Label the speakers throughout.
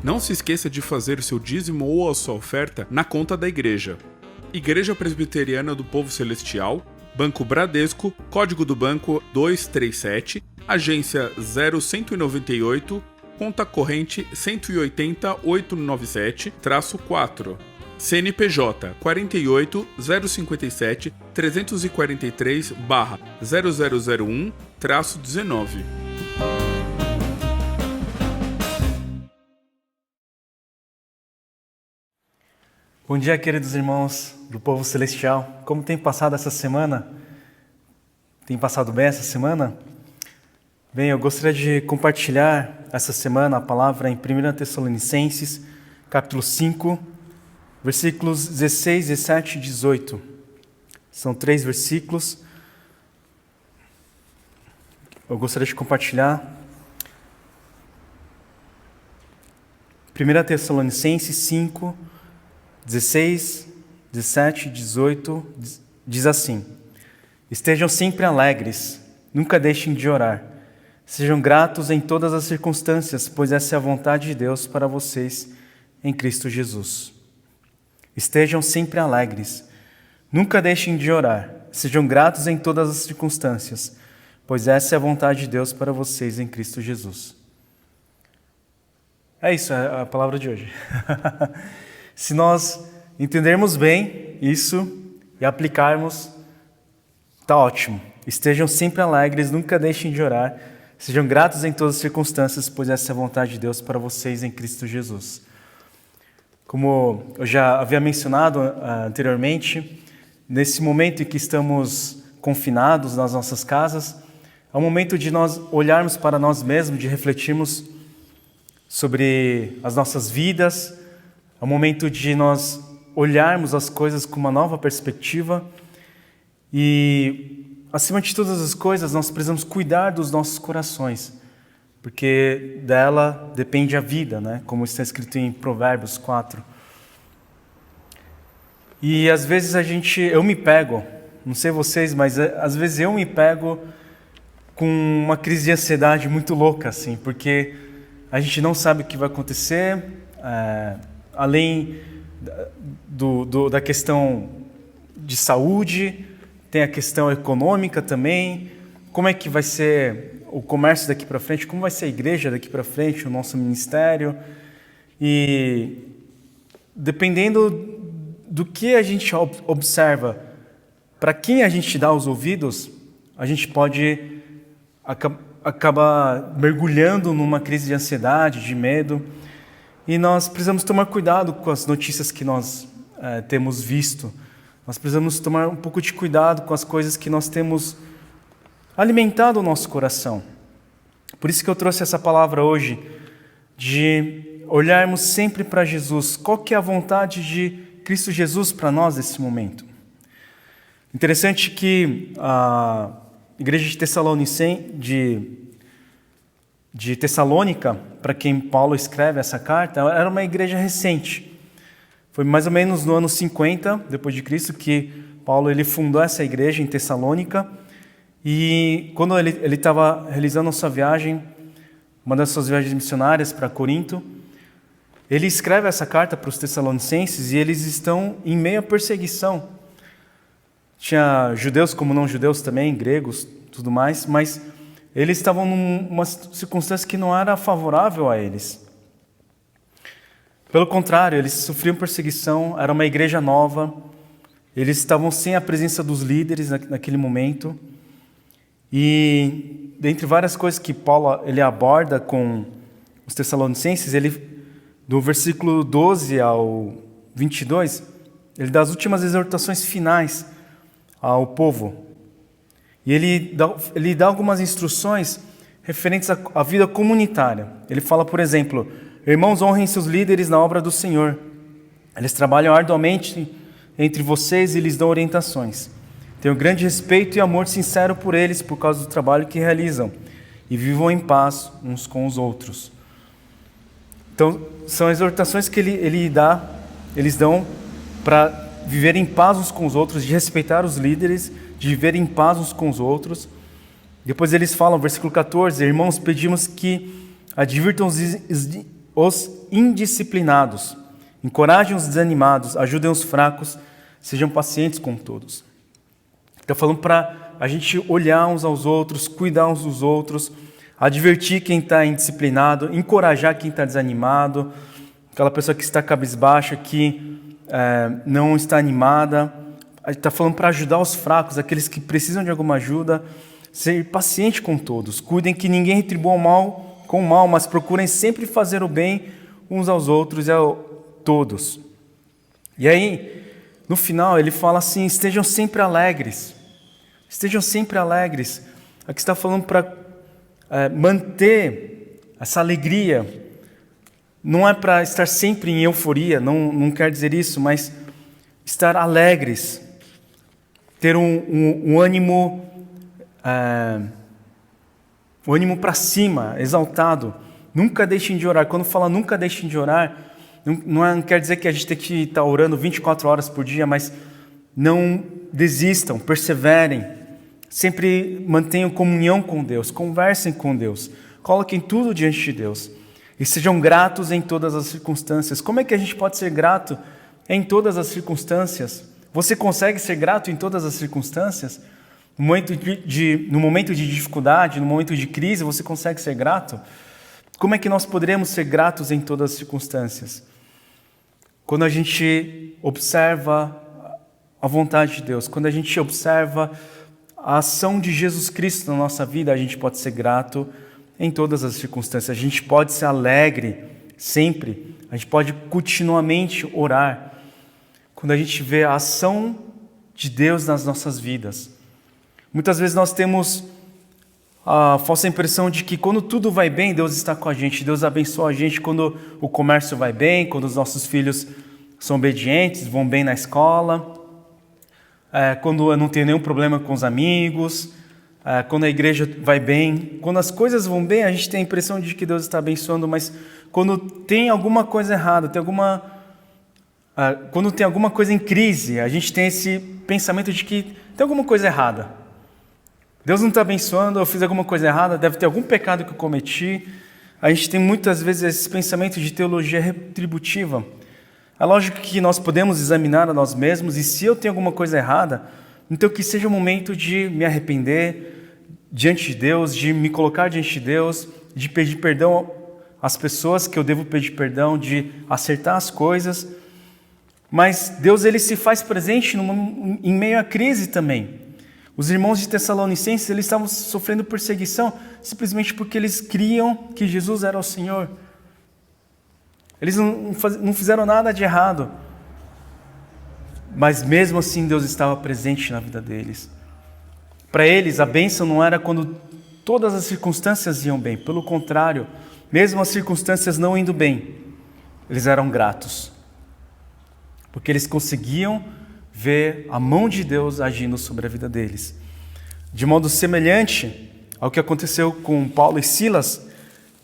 Speaker 1: Não se esqueça de fazer seu dízimo ou a sua oferta na conta da igreja. Igreja Presbiteriana do Povo Celestial, Banco Bradesco, código do banco 237, agência 0198, conta corrente 180.897-4. CNPJ 48-057-343-0001-19.
Speaker 2: Bom dia, queridos irmãos do Povo Celestial. Como tem passado essa semana? Tem passado bem essa semana? Bem, eu gostaria de compartilhar essa semana a palavra em 1 Tessalonicenses, capítulo 5, versículos 16, 17 e 18. São 3 versículos. Eu gostaria de compartilhar. 1 Tessalonicenses 5, 16, 17 e 18 diz assim: Estejam sempre alegres, nunca deixem de orar. Sejam gratos em todas as circunstâncias, pois essa é a vontade de Deus para vocês em Cristo Jesus. Estejam sempre alegres, nunca deixem de orar. Sejam gratos em todas as circunstâncias, pois essa é a vontade de Deus para vocês em Cristo Jesus. É isso, é a palavra de hoje. Se nós entendermos bem isso e aplicarmos, está ótimo. Estejam sempre alegres, nunca deixem de orar. Sejam gratos em todas as circunstâncias, pois essa é a vontade de Deus para vocês em Cristo Jesus. Como eu já havia mencionado anteriormente, nesse momento em que estamos confinados nas nossas casas, é o momento de nós olharmos para nós mesmos, de refletirmos sobre as nossas vidas. É o momento de nós olharmos as coisas com uma nova perspectiva e, acima de todas as coisas, nós precisamos cuidar dos nossos corações, porque dela depende a vida, né? Como está escrito em Provérbios 4. E às vezes eu me pego, não sei vocês, mas às vezes eu me pego com uma crise de ansiedade muito louca, assim, porque a gente não sabe o que vai acontecer, além da questão de saúde, tem a questão econômica também. Como é que vai ser o comércio daqui para frente? Como vai ser a igreja daqui para frente, o nosso ministério? E dependendo do que a gente observa, para quem a gente dá os ouvidos, a gente pode acabar mergulhando numa crise de ansiedade, de medo. E nós precisamos tomar cuidado com as notícias que nós temos visto. Nós precisamos tomar um pouco de cuidado com as coisas que nós temos alimentado o nosso coração. Por isso que eu trouxe essa palavra hoje, de olharmos sempre para Jesus. Qual que é a vontade de Cristo Jesus para nós nesse momento? Interessante que a igreja de Tessalônica, para quem Paulo escreve essa carta, era uma igreja recente. Foi mais ou menos no ano 50 depois de Cristo que Paulo ele fundou essa igreja em Tessalônica. E quando ele estava realizando a sua viagem, uma das suas viagens missionárias para Corinto, ele escreve essa carta para os tessalonicenses e eles estão em meio à perseguição. Tinha judeus como não judeus também, gregos, tudo mais, mas eles estavam numa circunstância que não era favorável a eles. Pelo contrário, eles sofriam perseguição, era uma igreja nova, eles estavam sem a presença dos líderes naquele momento. E, dentre várias coisas que Paulo ele aborda com os tessalonicenses, do versículo 12 ao 22, ele dá as últimas exortações finais ao povo. E ele dá algumas instruções referentes à vida comunitária. Ele fala, por exemplo: irmãos, honrem seus líderes na obra do Senhor. Eles trabalham arduamente entre vocês e lhes dão orientações. Tenham grande respeito e amor sincero por eles por causa do trabalho que realizam. E vivam em paz uns com os outros. Então, são exortações que eles dão para viver em paz uns com os outros, de respeitar os líderes, de viver em paz uns com os outros. Depois eles falam, versículo 14: irmãos, pedimos que advirtam os indisciplinados. Encorajem os desanimados, ajudem os fracos, sejam pacientes com todos. Está falando para a gente olhar uns aos outros, cuidar uns dos outros, advertir quem está indisciplinado, encorajar quem está desanimado, aquela pessoa que está cabisbaixa, que não está animada. Está falando para ajudar os fracos, aqueles que precisam de alguma ajuda, ser paciente com todos. Cuidem que ninguém retribua o mal com o mal, mas procurem sempre fazer o bem uns aos outros e a todos. E aí, no final, ele fala assim, estejam sempre alegres. Estejam sempre alegres. Aqui está falando para manter essa alegria. Não é para estar sempre em euforia, não quer dizer isso, mas estar alegres. Ter um ânimo para cima, exaltado. Nunca deixem de orar. Quando fala nunca deixem de orar, não quer dizer que a gente tem que estar orando 24 horas por dia, mas não desistam, perseverem. Sempre mantenham comunhão com Deus, conversem com Deus, coloquem tudo diante de Deus e sejam gratos em todas as circunstâncias. Como é que a gente pode ser grato em todas as circunstâncias? Você consegue ser grato em todas as circunstâncias? No momento de dificuldade, no momento de crise, você consegue ser grato? Como é que nós poderemos ser gratos em todas as circunstâncias? Quando a gente observa a vontade de Deus, quando a gente observa a ação de Jesus Cristo na nossa vida, a gente pode ser grato em todas as circunstâncias. A gente pode ser alegre sempre. A gente pode continuamente orar. Quando a gente vê a ação de Deus nas nossas vidas. Muitas vezes nós temos a falsa impressão de que quando tudo vai bem, Deus está com a gente. Deus abençoa a gente quando o comércio vai bem, quando os nossos filhos são obedientes, vão bem na escola, quando eu não tenho nenhum problema com os amigos, quando a igreja vai bem. Quando as coisas vão bem, a gente tem a impressão de que Deus está abençoando, mas quando tem alguma coisa errada, quando tem alguma coisa em crise, a gente tem esse pensamento de que tem alguma coisa errada. Deus não está abençoando, eu fiz alguma coisa errada, deve ter algum pecado que eu cometi. A gente tem muitas vezes esse pensamento de teologia retributiva. É lógico que nós podemos examinar a nós mesmos, e se eu tenho alguma coisa errada, então que seja o momento de me arrepender diante de Deus, de me colocar diante de Deus, de pedir perdão às pessoas que eu devo pedir perdão, de acertar as coisas. Mas Deus, ele se faz presente em meio à crise também. Os irmãos de Tessalonicenses, eles estavam sofrendo perseguição simplesmente porque eles criam que Jesus era o Senhor. Eles não fizeram nada de errado. Mas mesmo assim Deus estava presente na vida deles. Para eles, a bênção não era quando todas as circunstâncias iam bem. Pelo contrário, mesmo as circunstâncias não indo bem, eles eram gratos. Porque eles conseguiam ver a mão de Deus agindo sobre a vida deles. De modo semelhante ao que aconteceu com Paulo e Silas,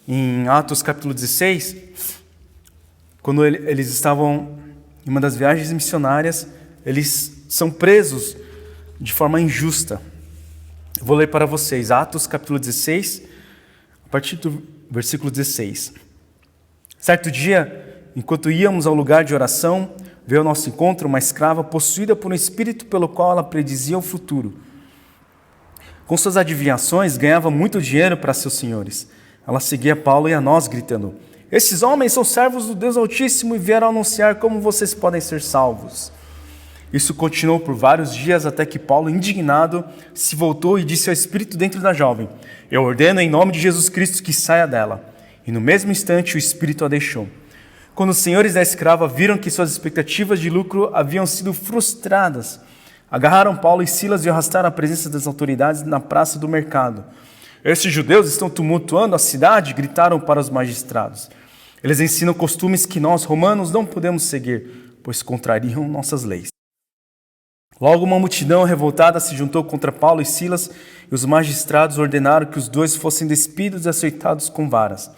Speaker 2: em Atos capítulo 16, quando eles estavam em uma das viagens missionárias, eles são presos de forma injusta. Eu vou ler para vocês, Atos capítulo 16, a partir do versículo 16. Certo dia, enquanto íamos ao lugar de oração, veio ao nosso encontro uma escrava possuída por um espírito pelo qual ela predizia o futuro. Com suas adivinhações, ganhava muito dinheiro para seus senhores. Ela seguia Paulo e a nós, gritando: "Esses homens são servos do Deus Altíssimo e vieram anunciar como vocês podem ser salvos." Isso continuou por vários dias até que Paulo, indignado, se voltou e disse ao espírito dentro da jovem: "Eu ordeno em nome de Jesus Cristo que saia dela." E no mesmo instante o espírito a deixou. Quando os senhores da escrava viram que suas expectativas de lucro haviam sido frustradas, agarraram Paulo e Silas e o arrastaram à presença das autoridades na praça do mercado. "Esses judeus estão tumultuando a cidade", gritaram para os magistrados. "Eles ensinam costumes que nós, romanos, não podemos seguir, pois contrariam nossas leis." Logo uma multidão revoltada se juntou contra Paulo e Silas, e os magistrados ordenaram que os dois fossem despidos e açoitados com varas.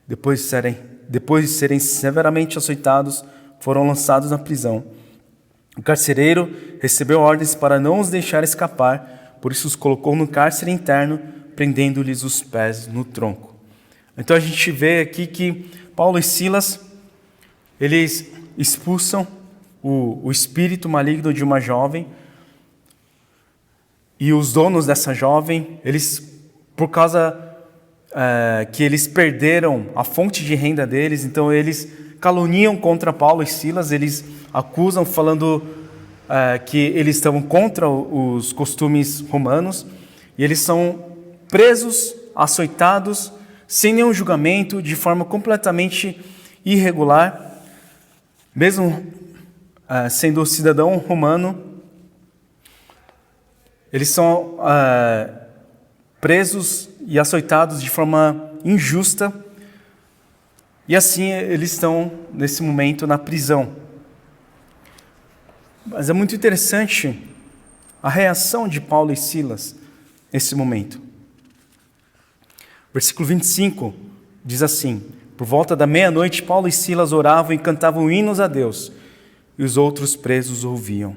Speaker 2: Depois de serem severamente açoitados, foram lançados na prisão. O carcereiro recebeu ordens para não os deixar escapar, por isso os colocou no cárcere interno, prendendo-lhes os pés no tronco. Então a gente vê aqui que Paulo e Silas, eles expulsam o espírito maligno de uma jovem, e os donos dessa jovem, por causa que eles perderam a fonte de renda deles, então eles caluniam contra Paulo e Silas, eles acusam falando que eles estavam contra os costumes romanos, e eles são presos, açoitados, sem nenhum julgamento, de forma completamente irregular, mesmo sendo cidadão romano. Eles são presos e açoitados de forma injusta, e assim eles estão, nesse momento, na prisão. Mas é muito interessante a reação de Paulo e Silas nesse momento. Versículo 25 diz assim: por volta da meia-noite, Paulo e Silas oravam e cantavam hinos a Deus, e os outros presos ouviam.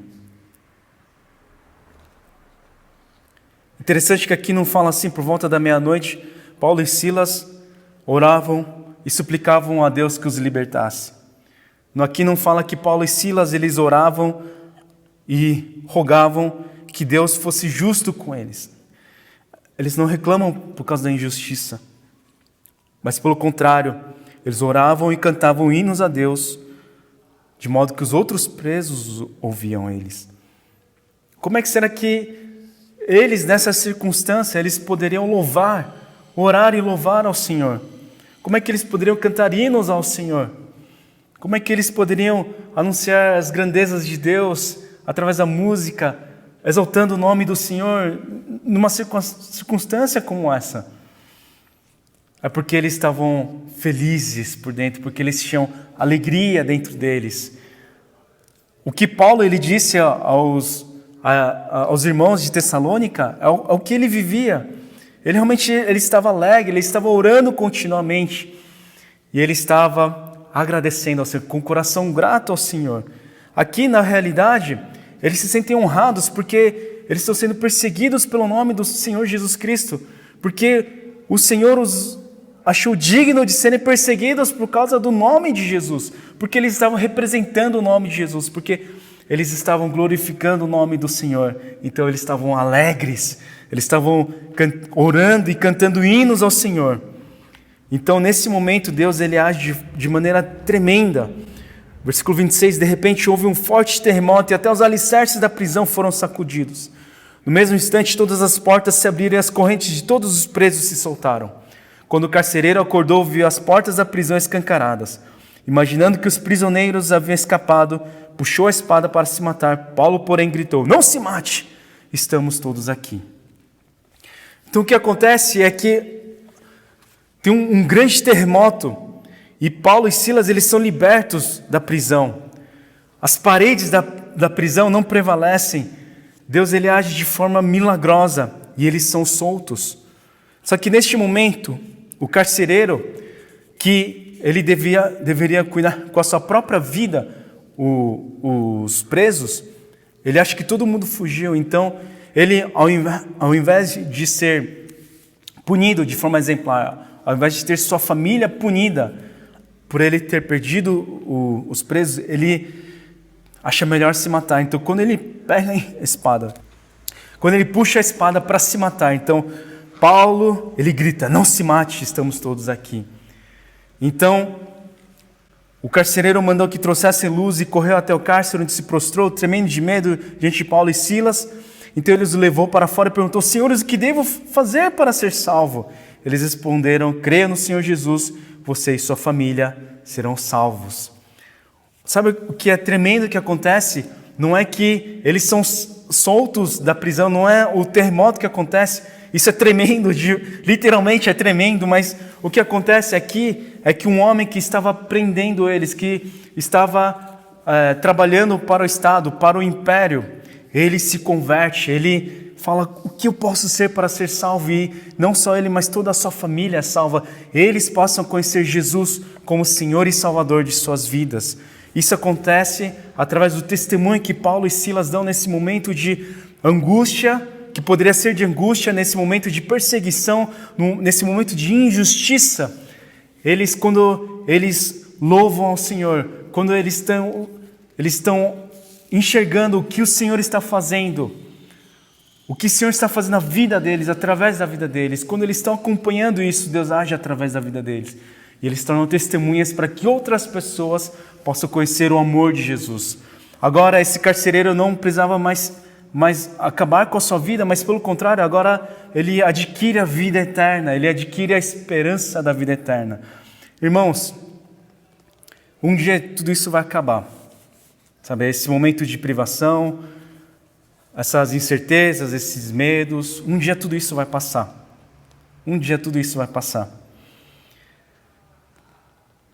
Speaker 2: Interessante que aqui não fala assim, por volta da meia-noite, Paulo e Silas oravam e suplicavam a Deus que os libertasse. Aqui não fala que Paulo e Silas, eles oravam e rogavam que Deus fosse justo com eles. Eles não reclamam por causa da injustiça, mas pelo contrário, eles oravam e cantavam hinos a Deus, de modo que os outros presos ouviam eles. Como é que será que eles, nessa circunstância, eles poderiam orar e louvar ao Senhor? Como é que eles poderiam cantar hinos ao Senhor? Como é que eles poderiam anunciar as grandezas de Deus através da música, exaltando o nome do Senhor numa circunstância como essa? É porque eles estavam felizes por dentro, porque eles tinham alegria dentro deles. O que Paulo ele disse aos irmãos de Tessalônica é o que ele vivia. Ele realmente estava alegre, ele estava orando continuamente, e ele estava agradecendo ao Senhor, com o coração grato ao Senhor. Aqui, na realidade, eles se sentem honrados porque eles estão sendo perseguidos pelo nome do Senhor Jesus Cristo, porque o Senhor os achou digno de serem perseguidos por causa do nome de Jesus, porque eles estavam representando o nome de Jesus, porque eles estavam glorificando o nome do Senhor. Então eles estavam alegres, eles estavam orando e cantando hinos ao Senhor. Então nesse momento Deus ele age de maneira tremenda. Versículo 26, de repente houve um forte terremoto e até os alicerces da prisão foram sacudidos. No mesmo instante todas as portas se abriram e as correntes de todos os presos se soltaram. Quando o carcereiro acordou, viu as portas da prisão escancaradas. Imaginando que os prisioneiros haviam escapado, puxou a espada para se matar. Paulo, porém, gritou: não se mate, estamos todos aqui. Então o que acontece é que tem um grande terremoto e Paulo e Silas eles são libertos da prisão. As paredes da prisão não prevalecem. Deus ele age de forma milagrosa e eles são soltos. Só que neste momento, o carcereiro, que ele deveria cuidar com a sua própria vida, os presos, ele acha que todo mundo fugiu. Então, ele, ao invés de ser punido de forma exemplar, ao invés de ter sua família punida por ele ter perdido os presos, ele acha melhor se matar. Então, quando ele pega a espada, quando ele puxa a espada para se matar, então Paulo, ele grita: não se mate, estamos todos aqui. Então, o carcereiro mandou que trouxessem luz e correu até o cárcere, onde se prostrou, tremendo de medo, diante de Paulo e Silas. Então ele os levou para fora e perguntou: senhores, o que devo fazer para ser salvo? Eles responderam: creia no Senhor Jesus, você e sua família serão salvos. Sabe o que é tremendo que acontece? Não é que eles são soltos da prisão, não é o terremoto que acontece. Isso é tremendo, literalmente é tremendo, mas o que acontece aqui é que um homem que estava prendendo eles, que estava trabalhando para o Estado, para o Império, ele se converte, ele fala: o que eu posso ser para ser salvo? E não só ele, mas toda a sua família é salva. Eles possam conhecer Jesus como Senhor e Salvador de suas vidas. Isso acontece através do testemunho que Paulo e Silas dão nesse momento de angústia, que poderia ser de angústia, nesse momento de perseguição, nesse momento de injustiça. Quando eles louvam ao Senhor, quando eles estão enxergando o que o Senhor está fazendo, o que o Senhor está fazendo na vida deles, através da vida deles, quando eles estão acompanhando isso, Deus age através da vida deles. E eles tornam testemunhas para que outras pessoas possam conhecer o amor de Jesus. Agora, esse carcereiro não precisava mais acabar com a sua vida, mas pelo contrário, agora ele adquire a vida eterna, ele adquire a esperança da vida eterna. Irmãos, um dia tudo isso vai acabar. Sabe, esse momento de privação, essas incertezas, esses medos, um dia tudo isso vai passar. Um dia tudo isso vai passar.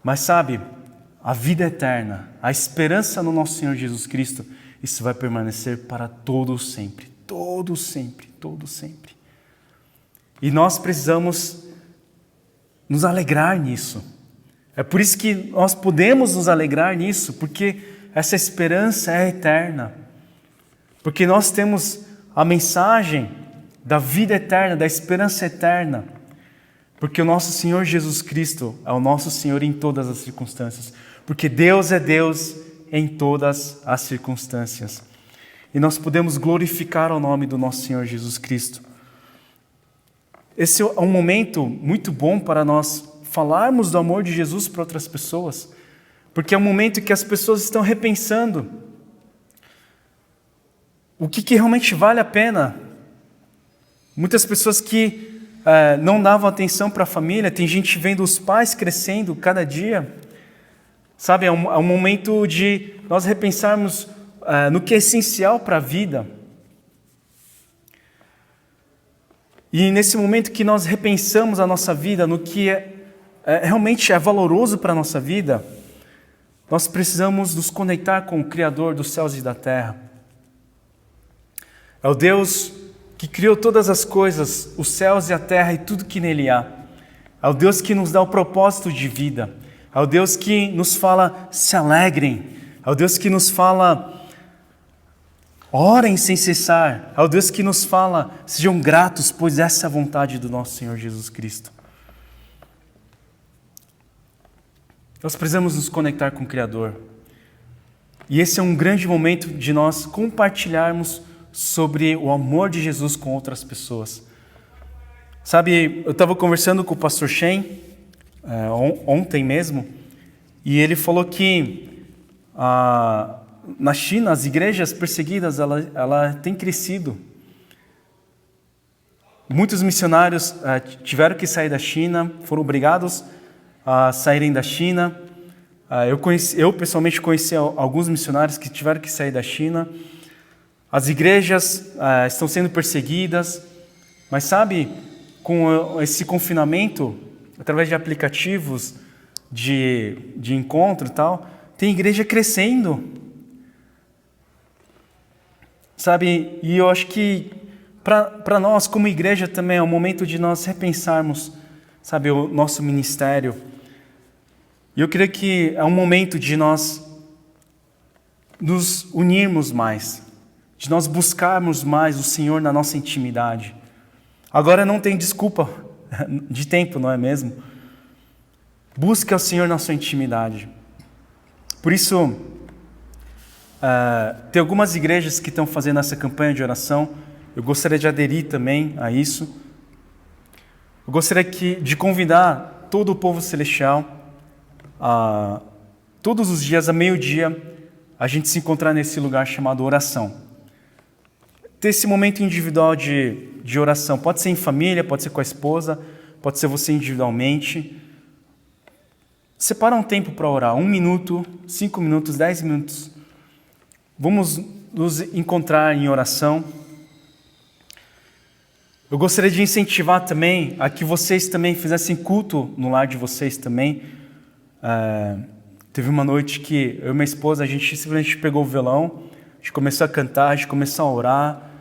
Speaker 2: Mas sabe, a vida eterna, a esperança no nosso Senhor Jesus Cristo, isso vai permanecer para todo sempre. Todo sempre, todo sempre. E nós precisamos nos alegrar nisso. É por isso que nós podemos nos alegrar nisso, porque essa esperança é eterna. Porque nós temos a mensagem da vida eterna, da esperança eterna. Porque o nosso Senhor Jesus Cristo é o nosso Senhor em todas as circunstâncias. Porque Deus é Deus em todas as circunstâncias. E nós podemos glorificar o nome do nosso Senhor Jesus Cristo. Esse é um momento muito bom para nós falarmos do amor de Jesus para outras pessoas. Porque é um momento que as pessoas estão repensando o que realmente vale a pena. Muitas pessoas que não davam atenção para a família, tem gente vendo os pais crescendo cada dia. Sabe, é um momento de nós repensarmos no que é essencial para a vida. E nesse momento que nós repensamos a nossa vida, no que realmente é valoroso para a nossa vida, nós precisamos nos conectar com o Criador dos céus e da terra. É o Deus que criou todas as coisas, os céus e a terra e tudo que nele há. É o Deus que nos dá o propósito de vida. É o Deus que nos fala, se alegrem. É o Deus que nos fala, orem sem cessar. É o Deus que nos fala, sejam gratos, pois essa é a vontade do nosso Senhor Jesus Cristo. Nós precisamos nos conectar com o Criador. E esse é um grande momento de nós compartilharmos sobre o amor de Jesus com outras pessoas. Sabe, eu estava conversando com o pastor Shen ontem mesmo, e ele falou que na China as igrejas perseguidas ela tem crescido. Muitos missionários tiveram que sair da China, foram obrigados a saírem da China. Eu pessoalmente conheci alguns missionários que tiveram que sair da China. As igrejas estão sendo perseguidas, mas sabe, com esse confinamento, através de aplicativos de encontro e tal, tem igreja crescendo. Sabe, e eu acho que para nós como igreja também é um momento de nós repensarmos, sabe, o nosso ministério. E eu creio que é um momento de nós nos unirmos mais, de nós buscarmos mais o Senhor na nossa intimidade. Agora não tem desculpa de tempo, não é mesmo? Busque o Senhor na sua intimidade. Por isso, tem algumas igrejas que estão fazendo essa campanha de oração. Eu gostaria de aderir também a isso. Eu gostaria de convidar todo o povo celestial todos os dias, a meio-dia, a gente se encontrar nesse lugar chamado oração. Ter esse momento individual de oração. Pode ser em família, pode ser com a esposa, pode ser você individualmente. Separa um tempo para orar, 1 minuto, 5 minutos, 10 minutos. Vamos nos encontrar em oração. Eu gostaria de incentivar também a que vocês também fizessem culto no lar de vocês também. Teve uma noite que eu e minha esposa, a gente simplesmente pegou o violão, a gente começou a cantar, a gente começou a orar,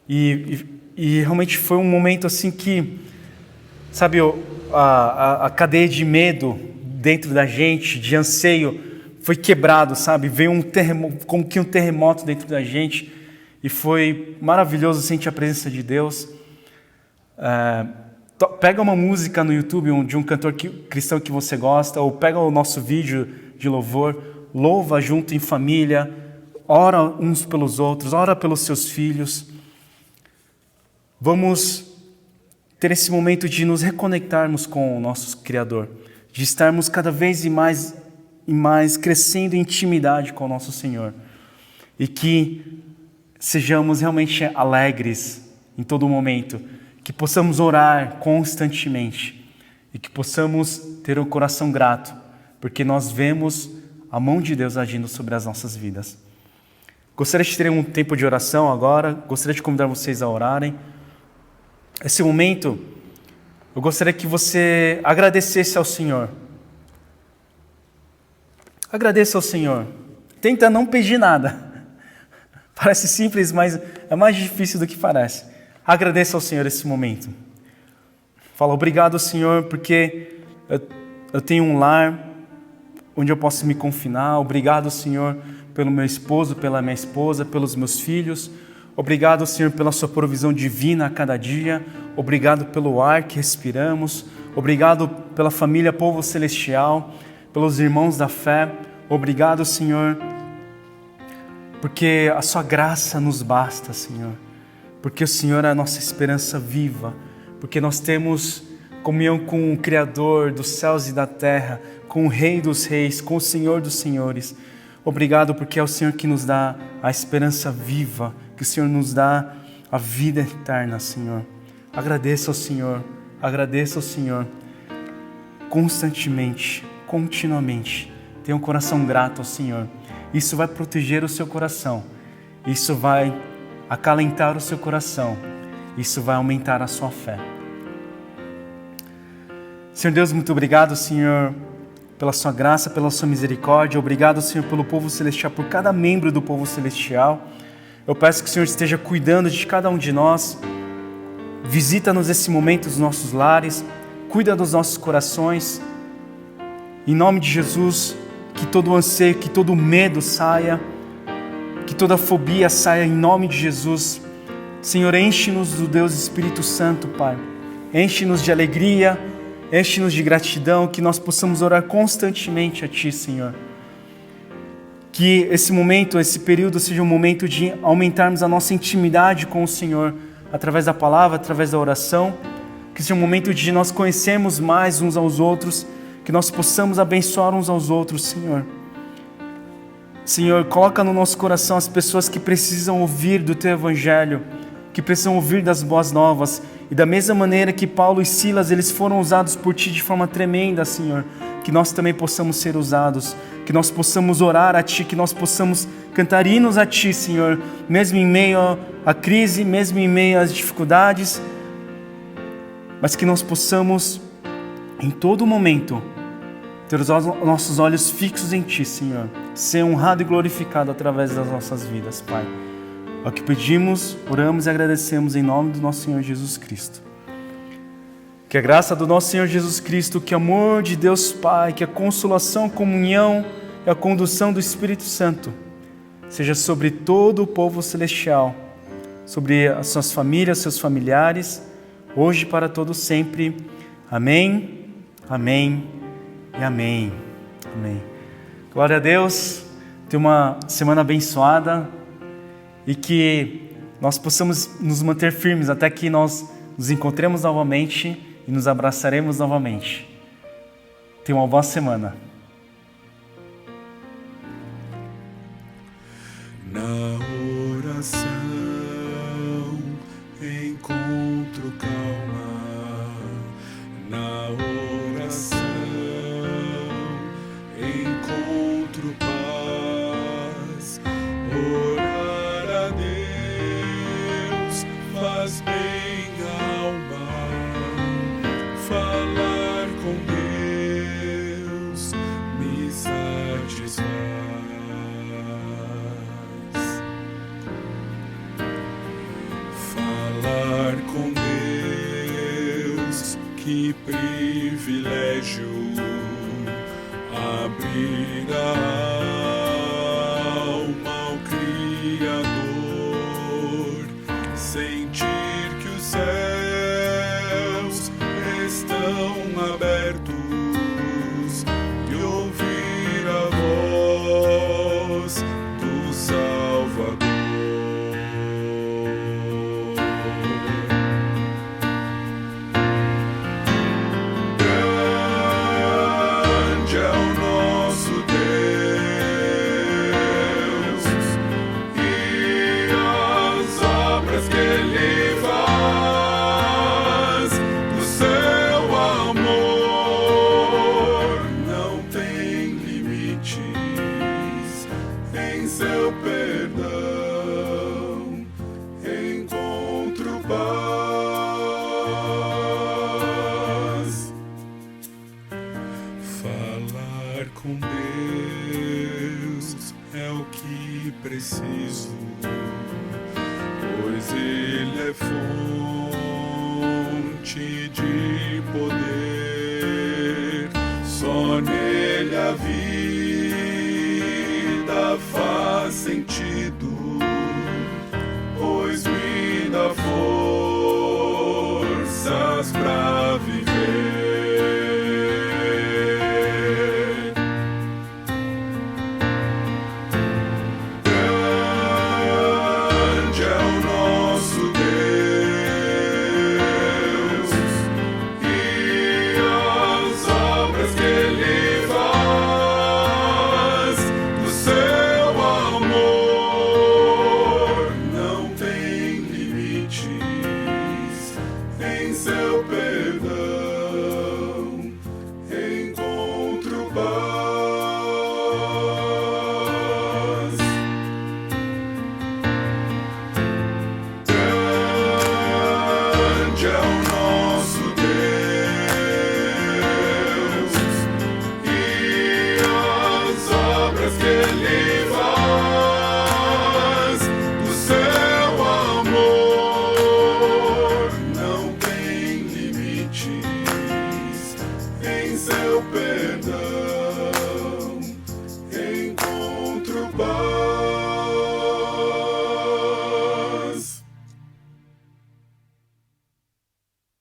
Speaker 2: e realmente foi um momento assim que, sabe, a cadeia de medo dentro da gente, de anseio, foi quebrado, sabe, veio como que um terremoto dentro da gente, e foi maravilhoso sentir a presença de Deus. Pega uma música no YouTube de um cantor cristão que você gosta, ou pega o nosso vídeo de louvor, louva junto em família, ora uns pelos outros, ora pelos seus filhos. Vamos ter esse momento de nos reconectarmos com o nosso Criador, de estarmos cada vez mais crescendo em intimidade com o nosso Senhor, e que sejamos realmente alegres em todo momento, que possamos orar constantemente e que possamos ter um coração grato, porque nós vemos a mão de Deus agindo sobre as nossas vidas. Gostaria de ter um tempo de oração agora, gostaria de convidar vocês a orarem. Esse momento, eu gostaria que você agradecesse ao Senhor. Agradeça ao Senhor. Tenta não pedir nada. Parece simples, mas é mais difícil do que parece. Agradeça ao Senhor esse momento. Fala, obrigado, Senhor, porque eu tenho um lar onde eu posso me confinar. Obrigado, Senhor, pelo meu esposo, pela minha esposa, pelos meus filhos. Obrigado, Senhor, pela sua provisão divina a cada dia. Obrigado pelo ar que respiramos. Obrigado pela família Povo Celestial, pelos irmãos da fé. Obrigado, Senhor, porque a sua graça nos basta, Senhor. Porque o Senhor é a nossa esperança viva. Porque nós temos comunhão com o Criador dos céus e da terra, com o Rei dos reis, com o Senhor dos senhores. Obrigado porque é o Senhor que nos dá a esperança viva, que o Senhor nos dá a vida eterna, Senhor. Agradeça ao Senhor, agradeça ao Senhor constantemente, continuamente. Tenha um coração grato ao Senhor. Isso vai proteger o seu coração. Isso vai acalentar o seu coração. Isso vai aumentar a sua fé. Senhor Deus, muito obrigado, Senhor, pela sua graça, pela sua misericórdia. Obrigado, Senhor, pelo povo celestial, por cada membro do povo celestial. Eu peço que o Senhor esteja cuidando de cada um de nós. Visita-nos nesse momento os nossos lares. Cuida dos nossos corações. Em nome de Jesus, que todo anseio, que todo medo saia. Que toda fobia saia em nome de Jesus. Senhor, enche-nos do Deus Espírito Santo, Pai. Enche-nos de alegria, enche-nos de gratidão, que nós possamos orar constantemente a Ti, Senhor. Que esse momento, esse período seja um momento de aumentarmos a nossa intimidade com o Senhor, através da palavra, através da oração. Que seja um momento de nós conhecermos mais uns aos outros, que nós possamos abençoar uns aos outros, Senhor. Senhor, coloca no nosso coração as pessoas que precisam ouvir do Teu Evangelho, que precisam ouvir das boas novas. E da mesma maneira que Paulo e Silas, eles foram usados por Ti de forma tremenda, Senhor, que nós também possamos ser usados, que nós possamos orar a Ti, que nós possamos cantar hinos a Ti, Senhor, mesmo em meio à crise, mesmo em meio às dificuldades, mas que nós possamos, em todo momento, ter os nossos olhos fixos em Ti, Senhor, ser honrado e glorificado através das nossas vidas, Pai. É o que pedimos, oramos e agradecemos em nome do nosso Senhor Jesus Cristo. Que a graça do nosso Senhor Jesus Cristo, que o amor de Deus Pai, que a consolação, a comunhão e a condução do Espírito Santo seja sobre todo o povo celestial, sobre as suas famílias, seus familiares, hoje e para todos sempre. Amém, amém e amém. Amém. Glória a Deus. Tenha uma semana abençoada. E que nós possamos nos manter firmes até que nós nos encontremos novamente e nos abraçaremos novamente. Tenha uma boa semana.
Speaker 1: Na oração encontro calma. Na oração encontro paz. Faz bem a alma, falar com Deus me satisfaz. Falar com Deus, que privilégio, abrir a alma ao Criador. Sentir que os céus Em seu perdão encontro paz. Falar com Deus é o que preciso, pois Ele é fonte de poder.